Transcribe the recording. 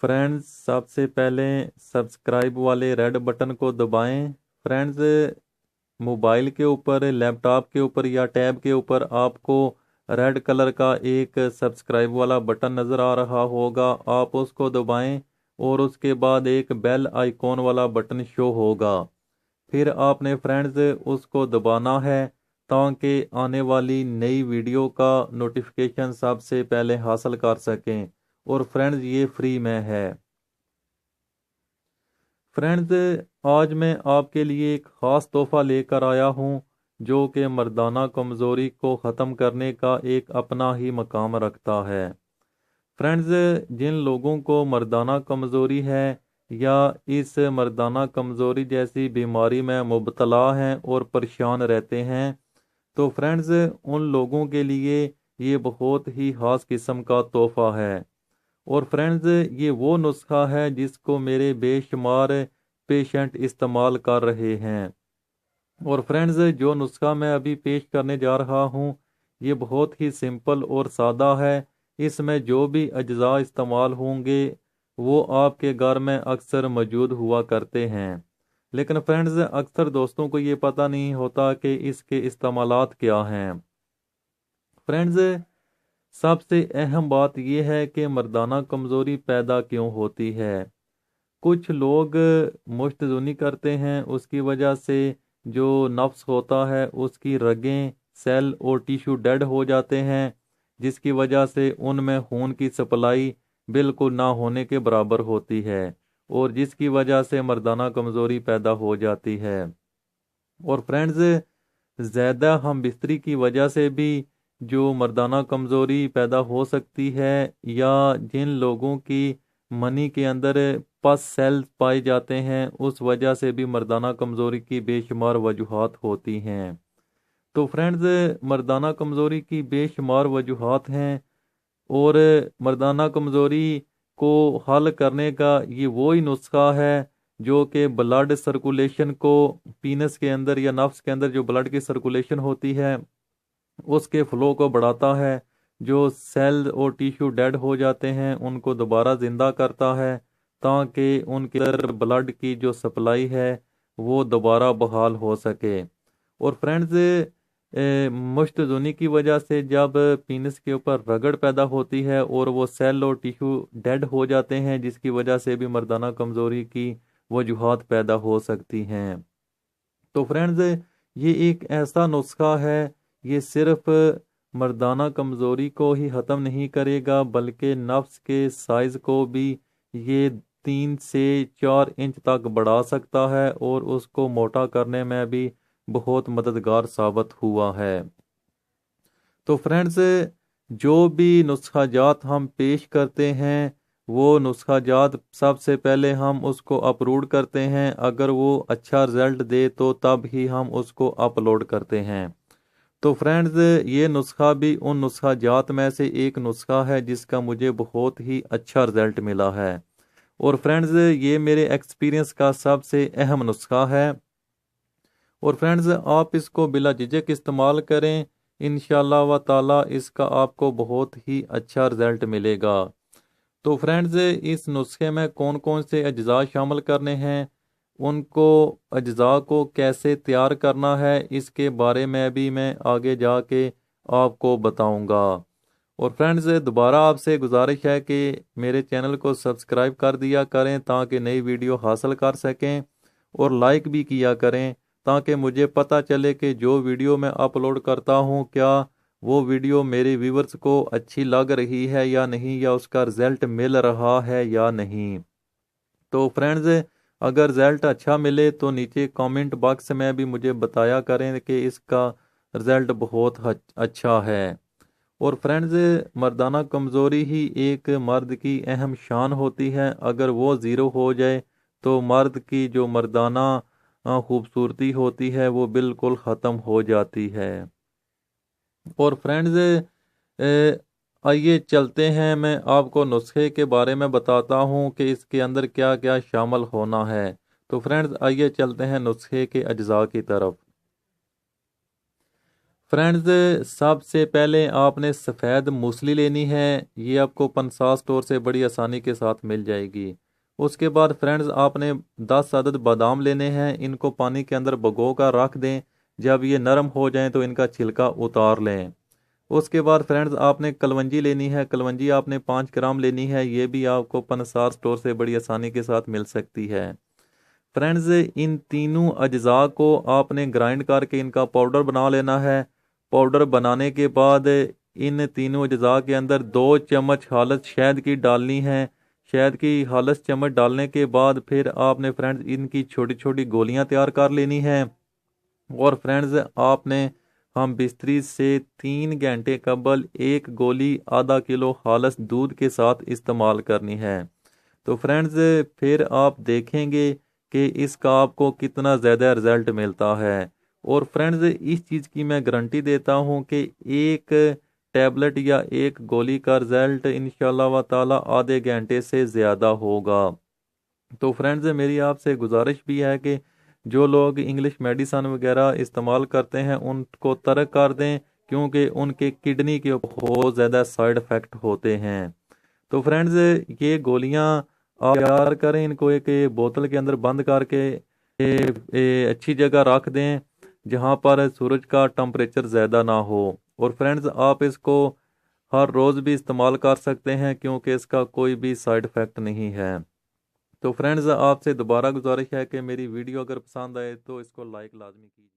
Friends, सबसे पहले subscribe वाले रेड बटन को दबाएं। फ्रेंड्स, मोबाइल के ऊपर, लैपटॉप के ऊपर या टैब के ऊपर आपको रेड कलर का एक सब्सक्राइब वाला बटन नज़र आ रहा होगा। आप उसको दबाएं और उसके बाद एक बेल आइकॉन वाला बटन शो होगा। फिर आपने फ्रेंड्स उसको दबाना है ताकि आने वाली नई वीडियो का नोटिफिकेशन सबसे पहले हासिल कर सकें। और फ्रेंड्स, ये फ्री में है। फ्रेंड्स, आज मैं आपके लिए एक ख़ास तोहफ़ा लेकर आया हूँ जो कि मर्दाना कमज़ोरी को ख़त्म करने का एक अपना ही मकाम रखता है। फ्रेंड्स, जिन लोगों को मर्दाना कमज़ोरी है या इस मर्दाना कमज़ोरी जैसी बीमारी में मुब्तला हैं और परेशान रहते हैं, तो फ्रेंड्स उन लोगों के लिए ये बहुत ही ख़ास किस्म का तोहफ़ा है। और फ्रेंड्स, ये वो नुस्खा है जिसको मेरे बेशुमार पेशेंट इस्तेमाल कर रहे हैं। और फ्रेंड्स, जो नुस्खा मैं अभी पेश करने जा रहा हूँ ये बहुत ही सिंपल और सादा है। इसमें जो भी अज्जा इस्तेमाल होंगे वो आपके घर में अक्सर मौजूद हुआ करते हैं, लेकिन फ्रेंड्स अक्सर दोस्तों को ये पता नहीं होता कि इसके इस्तेमालात क्या हैं। फ्रेंड्स, सबसे अहम बात यह है कि मर्दाना कमज़ोरी पैदा क्यों होती है। कुछ लोग मुश्तजुनी करते हैं, उसकी वजह से जो नफ्स होता है उसकी रगें, सेल और टिश्यू डेड हो जाते हैं, जिसकी वजह से उनमें खून की सप्लाई बिल्कुल ना होने के बराबर होती है और जिसकी वजह से मर्दाना कमज़ोरी पैदा हो जाती है। और फ्रेंड्स, ज़्यादा हम बिस्तरी की वजह से भी जो मर्दाना कमज़ोरी पैदा हो सकती है, या जिन लोगों की मनी के अंदर पस सेल्स पाए जाते हैं उस वजह से भी मर्दाना कमज़ोरी की बेशुमार वजूहात होती हैं। तो फ्रेंड्स, मर्दाना कमज़ोरी की बेशुमार वजूहात हैं और मर्दाना कमज़ोरी को हल करने का ये वही नुस्खा है जो कि ब्लड सर्कुलेशन को, पीनस के अंदर या नफ्स के अंदर जो ब्लड की सर्कुलेशन होती है उसके फ्लो को बढ़ाता है। जो सेल और टिश्यू डेड हो जाते हैं उनको दोबारा ज़िंदा करता है ताकि उनके अंदर ब्लड की जो सप्लाई है वो दोबारा बहाल हो सके। और फ्रेंड्स, मुश्तजुनी की वजह से जब पीनस के ऊपर रगड़ पैदा होती है और वो सेल और टिश्यू डेड हो जाते हैं, जिसकी वजह से भी मर्दाना कमज़ोरी की वजूहात पैदा हो सकती हैं। तो फ्रेंड्स, ये एक ऐसा नुस्खा है, ये सिर्फ मर्दाना कमज़ोरी को ही ख़त्म नहीं करेगा बल्कि नफ्स के साइज़ को भी ये 3 से 4 इंच तक बढ़ा सकता है और उसको मोटा करने में भी बहुत मददगार साबित हुआ है। तो फ्रेंड्स, जो भी नुस्खा जात हम पेश करते हैं वो नुस्खा जात सबसे पहले हम उसको अपलोड करते हैं। अगर वो अच्छा रिजल्ट दे तो तब ही हम उसको अपलोड करते हैं। तो फ्रेंड्स, ये नुस्खा भी उन नुस्खा जात में से एक नुस्खा है जिसका मुझे बहुत ही अच्छा रिजल्ट मिला है। और फ्रेंड्स, ये मेरे एक्सपीरियंस का सबसे अहम नुस्खा है। और फ्रेंड्स, आप इसको बिला झिझक इस्तेमाल करें, इंशाल्लाह व ताला इसका आपको बहुत ही अच्छा रिजल्ट मिलेगा। तो फ्रेंड्स, इस नुस्खे में कौन कौन से अज्जा शामिल करने हैं, उनको अज्जा को कैसे तैयार करना है, इसके बारे में भी मैं आगे जाके आपको बताऊंगा। और फ्रेंड्स, दोबारा आपसे गुजारिश है कि मेरे चैनल को सब्सक्राइब कर दिया करें ताकि नई वीडियो हासिल कर सकें, और लाइक भी किया करें ताकि मुझे पता चले कि जो वीडियो मैं अपलोड करता हूँ क्या वो वीडियो मेरे व्यूवर्स को अच्छी लग रही है या नहीं, या उसका रिजल्ट मिल रहा है या नहीं। तो फ्रेंड्स, अगर रिजल्ट अच्छा मिले तो नीचे कमेंट बॉक्स में भी मुझे बताया करें कि इसका रिजल्ट बहुत अच्छा है। और फ्रेंड्स, मर्दाना कमज़ोरी ही एक मर्द की अहम शान होती है। अगर वो ज़ीरो हो जाए तो मर्द की जो मर्दाना खूबसूरती होती है वो बिल्कुल ख़त्म हो जाती है। और फ्रेंड्स, आइए चलते हैं, मैं आपको नुस्खे के बारे में बताता हूँ कि इसके अंदर क्या क्या शामिल होना है। तो फ्रेंड्स, आइए चलते हैं नुस्खे के अज्जा की तरफ। فرینڈز سب سے پہلے آپ نے سفید موسلی لینی ہے، یہ آپ کو پنسا سٹور سے بڑی آسانی کے ساتھ مل جائے گی۔ اس کے بعد فرینڈز آپ نے 10 عدد بادام لینے ہیں، ان کو پانی کے اندر بھگو کر رکھ دیں، جب یہ نرم ہو جائیں تو ان کا چھلکا اتار لیں۔ اس کے بعد فرینڈز آپ نے کلونجی لینی ہے، کلونجی آپ نے 5 گرام لینی ہے، یہ بھی آپ کو پنسار سٹور سے بڑی آسانی کے ساتھ مل سکتی ہے۔ فرینڈز ان تینوں اجزاء کو آپ نے گرائنڈ کر کے ان کا پاؤڈر بنا لینا ہے۔ پاؤڈر بنانے کے بعد ان تینوں اجزاء کے اندر 2 چمچ خالص شہد کی ڈالنی ہے۔ شہد کی خالص چمچ ڈالنے کے بعد پھر آپ نے فرینڈز ان کی چھوٹی چھوٹی گولیاں تیار کر لینی ہیں، اور فرینڈز آپ نے ہم بستری سے 3 گھنٹے قبل ایک گولی ½ کلو خالص دودھ کے ساتھ استعمال کرنی ہے۔ تو فرینڈز پھر آپ دیکھیں گے کہ اس کا آپ کو کتنا زیادہ رزلٹ ملتا ہے، اور فرینڈز اس چیز کی میں گارنٹی دیتا ہوں کہ ایک ٹیبلٹ یا ایک گولی کا رزلٹ انشاءاللہ تعالی آدھے گھنٹے سے زیادہ ہوگا۔ تو فرینڈز میری آپ سے گزارش بھی ہے کہ جو لوگ انگلش میڈیسن وغیرہ استعمال کرتے ہیں ان کو ترک کر دیں، کیونکہ ان کے کڈنی کے بہت زیادہ سائیڈ افیکٹ ہوتے ہیں۔ تو فرینڈز یہ گولیاں آپ تیار کریں، ان کو ایک بوتل کے اندر بند کر کے اچھی جگہ رکھ دیں جہاں پر سورج کا ٹمپریچر زیادہ نہ ہو، اور فرینڈز آپ اس کو ہر روز بھی استعمال کر سکتے ہیں کیونکہ اس کا کوئی بھی سائیڈ افیکٹ نہیں ہے۔ تو فرینڈز آپ سے دوبارہ گزارش ہے کہ میری ویڈیو اگر پسند آئے تو اس کو لائک لازمی کیجیے۔